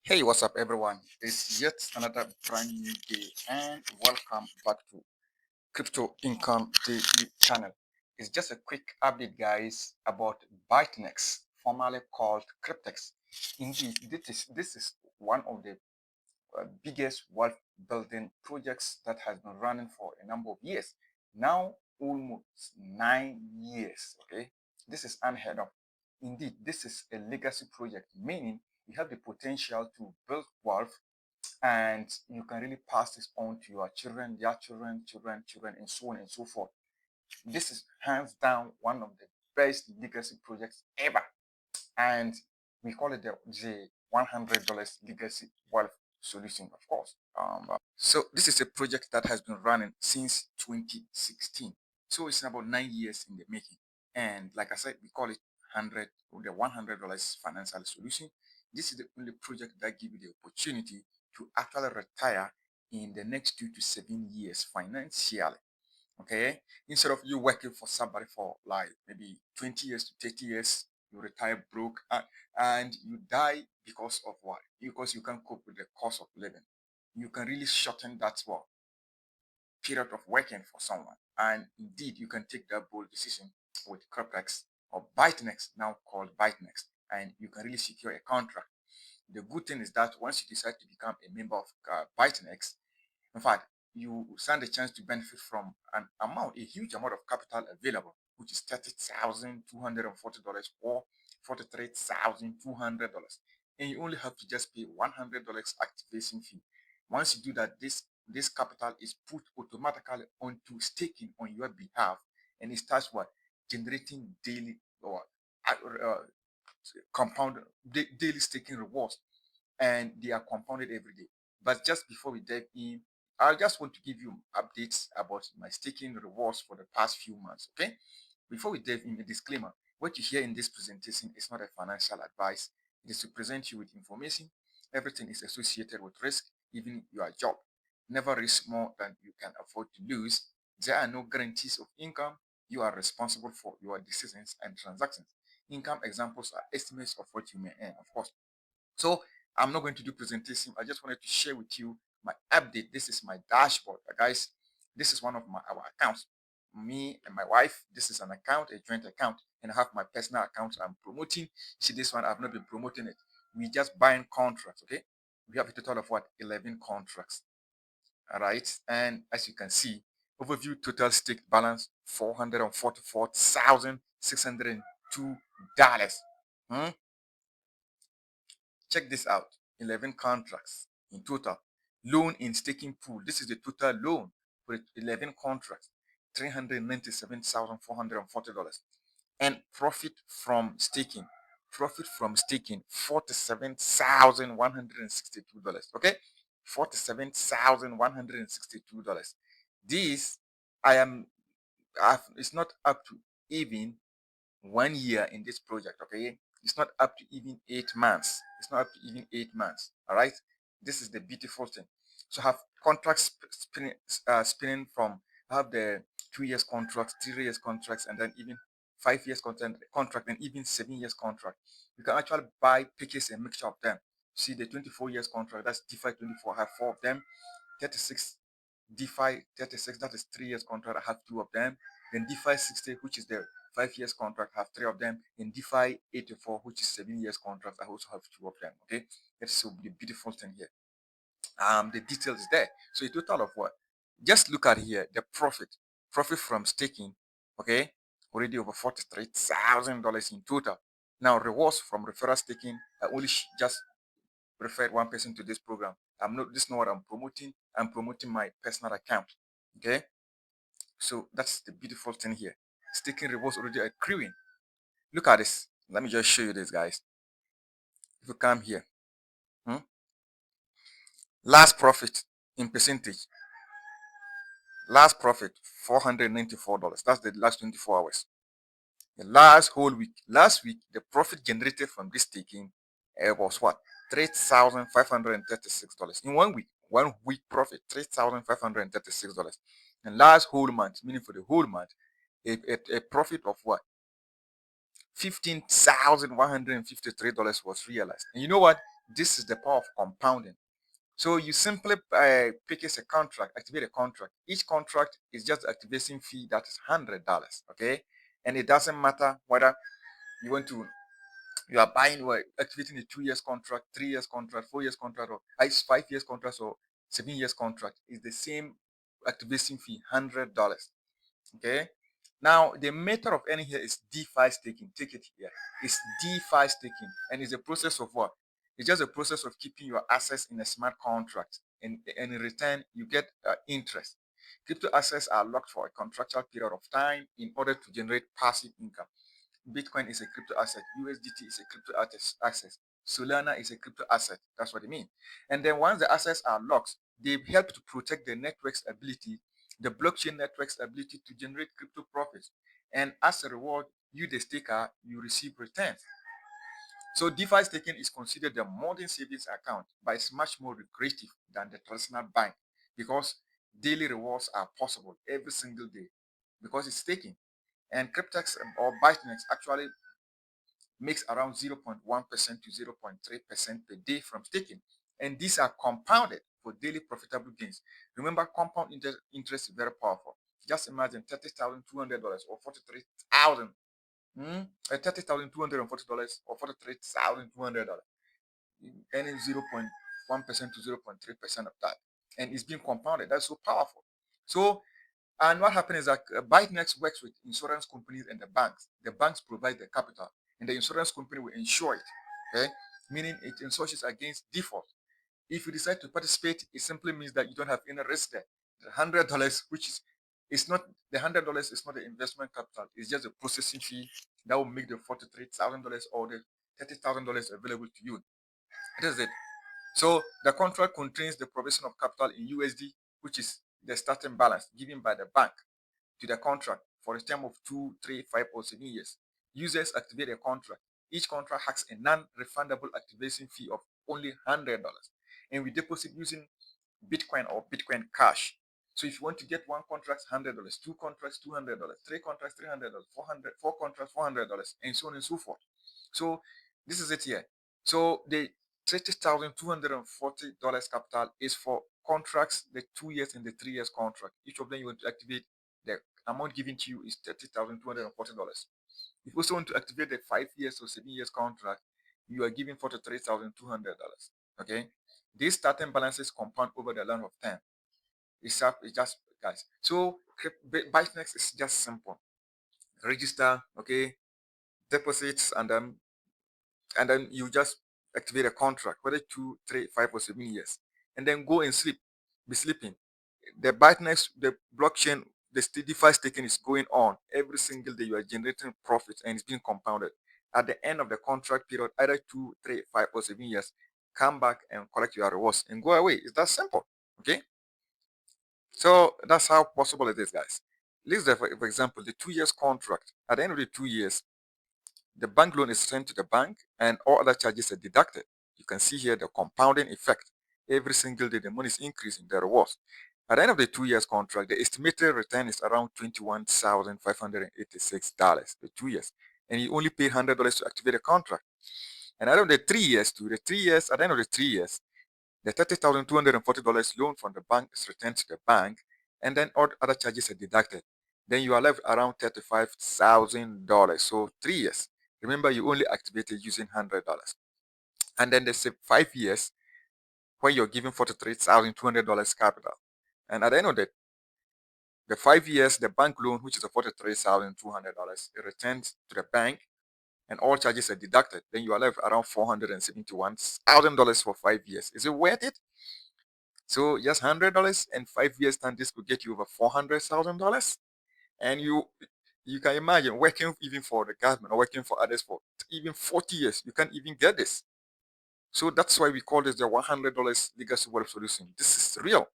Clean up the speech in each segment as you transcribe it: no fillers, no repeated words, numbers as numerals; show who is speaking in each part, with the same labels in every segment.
Speaker 1: Hey, what's up, everyone? It's yet another brand new day, and welcome back to Crypto Income Daily Channel. It's just a quick update, guys, about Bytnex, formerly called Cryptex. Indeed, this is one of the biggest wealth building projects that has been running for a number of years. Now, almost 9 years. Okay, this is unheard of. Indeed, this is a legacy project, meaning you have the potential to build wealth and you can really pass this on to your children, their children, children, and so on and so forth. This is hands down one of the best legacy projects ever, and we call it the $100 legacy wealth solution, of course. So this is a project that has been running since 2016. So it's about 9 years in the making. And like I said, we call it 100 or the $100 financial solution. This is the only project that gives you the opportunity to actually retire in the next 2 to 7 years financially. Okay, instead of you working for somebody for like maybe 20 years to 30 years, you retire broke and you die because of what? Because you can't cope with the cost of living. You can really shorten that period of working for someone, and indeed you can take that bold decision with Cryptex or Bytnex, now called Bytnex, and you can really secure a contract. The good thing is that once you decide to become a member of Bytnex, in fact, you stand a chance to benefit from an amount, a huge amount of capital available, which is $30,240 or $43,200. And you only have to just pay $100 activation fee. Once you do that, this capital is put automatically onto staking on your behalf, and it starts what? Generating daily or compound daily staking rewards, and they are compounded every day. But just before we dive in, I just want to give you updates about my staking rewards for the past few months. Okay, before we dive in, a disclaimer: what you hear in this presentation is not a financial advice. It is to present you with information. Everything is associated with risk, even your job. Never risk more than you can afford to lose. There are no guarantees of income. You are responsible for your decisions and transactions. Income examples are estimates of what you may earn, of course. So I'm not going to do presentation. I just wanted to share with you my update. This is my dashboard, guys. This is one of our accounts. Me and my wife. This is an account, a joint account, and I have my personal account I'm promoting. See, this one I've not been promoting it. We just buying contracts. Okay, we have a total of what? 11 contracts. All right, and as you can see, overview total stake balance $444,602. Check this out. 11 contracts in total. Loan in staking pool. This is the total loan for 11 contracts. $397,440. And profit from staking. Profit from staking, $47,162. Okay? $47,162. This I am it's not up to even 1 year in this project. Okay, it's not up to even 8 months. It's not up to even 8 months. All right, this is the beautiful thing. So I have contracts spinning from, I have the 2 years contracts, 3 years contracts, and then even 5 years contract, and even 7 years contract. You can actually buy packages and mixture of them. See the 24 years contract, that's DeFi 24. I have 4 of them. 36 DeFi 36, that is 3 years contract. I have 2 of them. Then DeFi 60, which is the 5 years contract, I have 3 of them. In DeFi 84, which is 7 years contract, I also have 2 of them. Okay, that's so the beautiful thing here. The details is there. So a total of what? Just look at here, the profit from staking. Okay, already over $43,000 in total. Now rewards from referral staking, I only just referred one person to this program. This is not what I'm promoting. I'm promoting my personal account. Okay, so that's the beautiful thing here. Staking rewards already accruing. Look at this. Let me just show you this, guys. If you come here, hmm, last profit in percentage, last profit $494. That's the last 24 hours. The last whole week, last week, the profit generated from this staking was what? $3,536 in 1 week. 1 week profit, $3,536. And last whole month, meaning for the whole month, a profit of what? $15,153 was realized. And you know what? This is the power of compounding. So you simply purchase a contract, activate a contract. Each contract is just activation fee that is $100. Okay, and it doesn't matter whether you want to you are buying or activating a 2 years contract, 3 years contract, 4 years contract, or 5 years contract, or 7 years contract. Is the same activation fee, $100. Okay. Now the method of earning here is DeFi staking. Take it here. It's DeFi staking, and it's a process of what? It's just a process of keeping your assets in a smart contract, and in return you get interest. Crypto assets are locked for a contractual period of time in order to generate passive income. Bitcoin is a crypto asset. USDT is a crypto asset. Solana is a crypto asset. That's what it means. And then once the assets are locked, they help to protect the blockchain network's ability to generate crypto profits. And as a reward, you, the staker, you receive returns. So DeFi staking is considered the modern savings account, but it's much more lucrative than the traditional bank because daily rewards are possible every single day because it's staking. And Cryptex or Bytnex actually makes around 0.1% to 0.3% per day from staking. And these are compounded for daily profitable gains. Remember, compound interest is very powerful. Just imagine $30,200 or $43,000. $30,240 or $43,200, earning 0.1% to 0.3% of that. And it's being compounded. That's so powerful. So, and what happens is that Bytnex works with insurance companies and the banks. The banks provide the capital, and the insurance company will insure it. Okay, meaning it insures against default. If you decide to participate, it simply means that you don't have any risk there. The $100, which is it's not the $100 is not the investment capital. It's just a processing fee that will make the $43,000 or the $30,000 available to you. That is it. So the contract contains the provision of capital in USD, which is the starting balance given by the bank to the contract for a term of 2, 3, 5, or 7 years. Users activate a contract. Each contract has a non-refundable activation fee of only $100, and we deposit using Bitcoin or Bitcoin Cash. So if you want to get one contract, $100, two contracts, $200, three contracts, $300, 400, four contracts, $400, and so on and so forth. So this is it here. So the $30,240 capital is for contracts, the 2 years and the 3 years contract. Each of them you want to activate, the amount given to you is $30,240. If you also want to activate the 5 years or 7 years contract, you are given $43,200. Okay, these starting balances compound over the length of time. It's just guys. So Bytenex is just simple. Register, okay, deposits, and then you just activate a contract, whether 2, 3, 5, or 7 years, and then go and sleep. Be sleeping. The Bytenex, the blockchain, the DeFi staking is going on every single day. You are generating profits and it's being compounded. At the end of the contract period, either 2, 3, 5, or 7 years, come back and collect your rewards and go away. It's that simple. Okay. So that's how possible it is, guys. Let's say, for example, the 2 years contract. At the end of the 2 years, the bank loan is sent to the bank and all other charges are deducted. You can see here the compounding effect. Every single day, the money is increasing, the rewards. At the end of the 2 years contract, the estimated return is around $21,586, the 2 years. And you only pay $100 to activate the contract. And out of the 3 years, at the end of the 3 years, the $30,240 loan from the bank is returned to the bank, and then all other charges are deducted. Then you are left around $35,000. So 3 years. Remember, you only activated using $100. And then there's 5 years when you're giving $43,200 capital. And at the end of the 5 years, the bank loan, which is a $43,200, it returns to the bank and all charges are deducted. Then you are left around $471,000 for 5 years. Is it worth it? So just $100 and 5 years time, this could get you over $400,000. And you can imagine working even for the government or working for others for even 40 years. You can't even get this. So that's why we call this the $100 legacy wealth solution. This is real.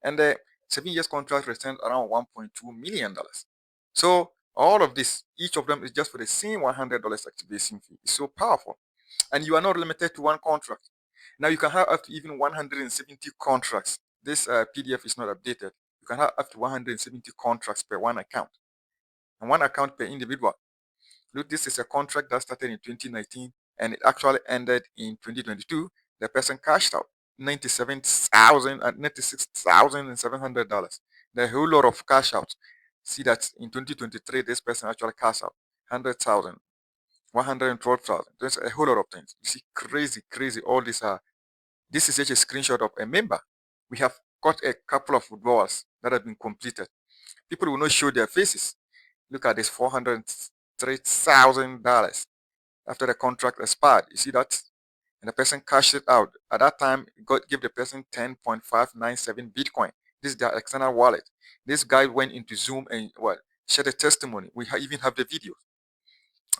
Speaker 1: And the 7 years contract returns around $1.2 million. So all of this, each of them is just for the same $100 activation fee. It's so powerful. And you are not limited to one contract. Now you can have up to even 170 contracts. This PDF is not updated. You can have up to 170 contracts per one account, and one account per individual. Look, this is a contract that started in 2019, and it actually ended in 2022. The person cashed out $96,700. The whole lot of cash out. See that in 2023, this person actually cashed out 100,000, 112,000. There's a whole lot of things. You see, crazy, crazy. All these are. This is just a screenshot of a member. We have got a couple of withdrawals that have been completed. People will not show their faces. Look at this $403,000 after the contract expired. You see that? And the person cashed it out. At that time, God gave the person 10.597 Bitcoin. This is their external wallet. This guy went into Zoom and shared a testimony. We even have the video.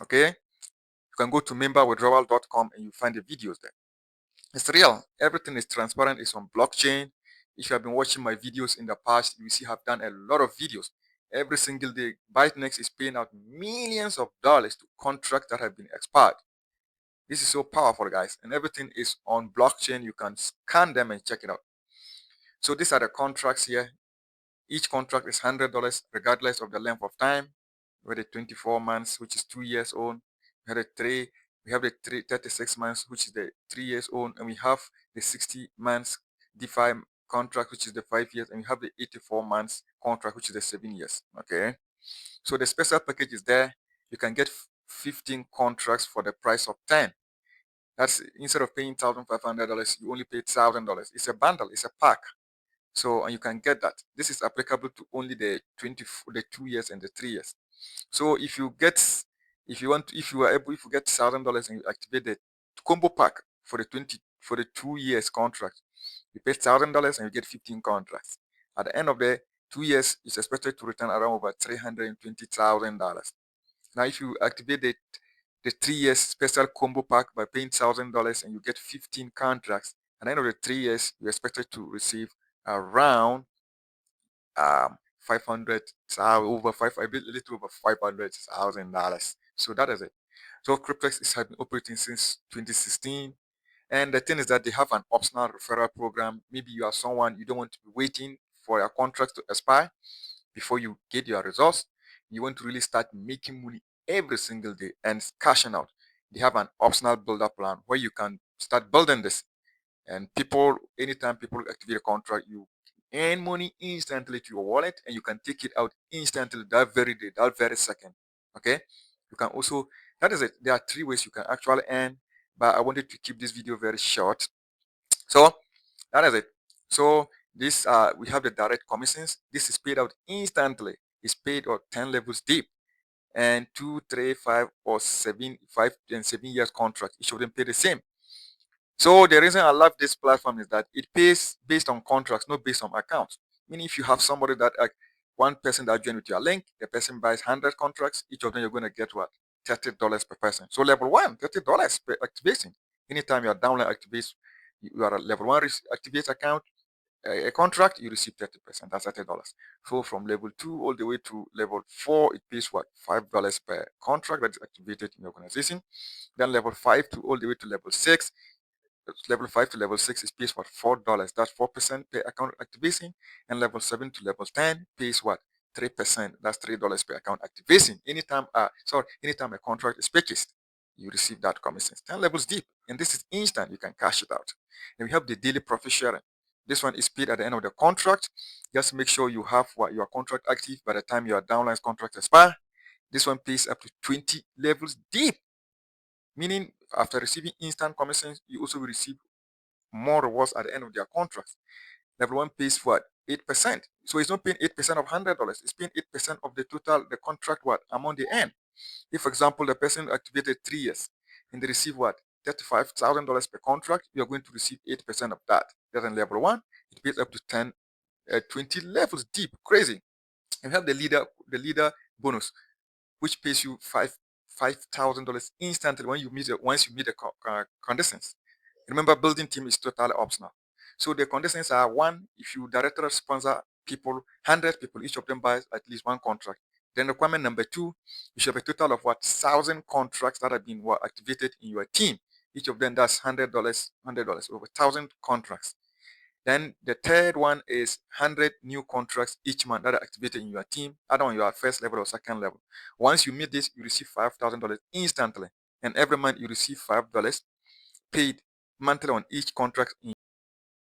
Speaker 1: Okay? You can go to memberwithdrawal.com and you find the videos there. It's real. Everything is transparent. It's on blockchain. If you have been watching my videos in the past, you see I've done a lot of videos. Every single day, Bytnex is paying out millions of dollars to contracts that have been expired. This is so powerful, guys. And everything is on blockchain. You can scan them and check it out. So these are the contracts here. Each contract is $100 regardless of the length of time. We have the 24 months, which is 2 years old. We have the 36 months, which is the 3 years old, and we have the 60 months Defi contract, which is the 5 years, and we have the 84 months contract, which is the 7 years. Okay. So the special package is there. You can get 15 contracts for the price of 10. That's instead of paying $1,500, you only pay $1,000. It's a bundle, it's a pack. So and you can get that. This is applicable to only the 2 years and the 3 years. So if you get if you are able if you get $1,000 and you activate the combo pack for the 2 years contract, you pay $1,000 and you get 15 contracts. At the end of the 2 years, it's expected to return around over $320,000. Now if you activate the 3 years special combo pack by paying $1,000 and you get 15 contracts, at the end of the 3 years, you're expected to receive around 500,000 over five a bit a little over $500,000. So that is it. So Cryptex has been operating since 2016. And the thing is that they have an optional referral program. Maybe you are someone you don't want to be waiting for your contract to expire before you get your results. You want to really start making money every single day and cashing out. They have an optional builder plan where you can start building this. And anytime people activate a contract, you earn money instantly to your wallet and you can take it out instantly that very day, that very second. Okay. You can also, that is it. There are 3 ways you can actually earn, but I wanted to keep this video very short. So that is it. So this we have the direct commissions. This is paid out instantly. It's paid out 10 levels deep and 2, 3, 5 or 7, 5 and 7 years contract. Each of them pay the same. So the reason I love this platform is that it pays based on contracts, not based on accounts. Meaning if you have somebody that one person that joined with your link, the person buys 100 contracts, each of them you're going to get what? $30 per person. So level 1, $30 per activation. Anytime your downline activates, you are a level 1 activate account, a contract, you receive 30%. That's $30. So from level 2 all the way to level 4, it pays what? $5 per contract that is activated in your organization. Then level 5 to all the way to level 6. Level 5 to level 6 is pays what? $4. That's 4% per account activation. And level 7 to level 10 pays what? 3%. That's $3 per account activation. Anytime a contract is purchased, you receive that commission. 10 levels deep. And this is instant. You can cash it out. And we have the daily profit sharing. This one is paid at the end of the contract. Just make sure you have your contract active by the time your downline's contract expire. This one pays up to 20 levels deep. Meaning, after receiving instant commissions, you also will receive more rewards at the end of their contracts. Level 1 pays for 8%. So it's not paying 8% of $100. It's paying 8% of the total, the contract amount they earn. If, for example, the person activated 3 years and they receive $35,000 per contract, you're going to receive 8% of that. That's in level 1. It pays up to 20 levels deep. Crazy. And we have the leader bonus, which pays you $5,000 instantly once you meet the conditions. Remember, building team is totally optional. So the conditions are: 1, if you directly sponsor people, 100 people, each of them buys at least 1 contract. Then requirement number 2, you should have a total of 1,000 contracts that have been activated in your team. Each of them that's $100, over 1,000 contracts. Then the third one is 100 new contracts each month that are activated in your team, either on your first level or second level. Once you meet this, you receive $5,000 instantly. and every month you receive $5 paid monthly on each contract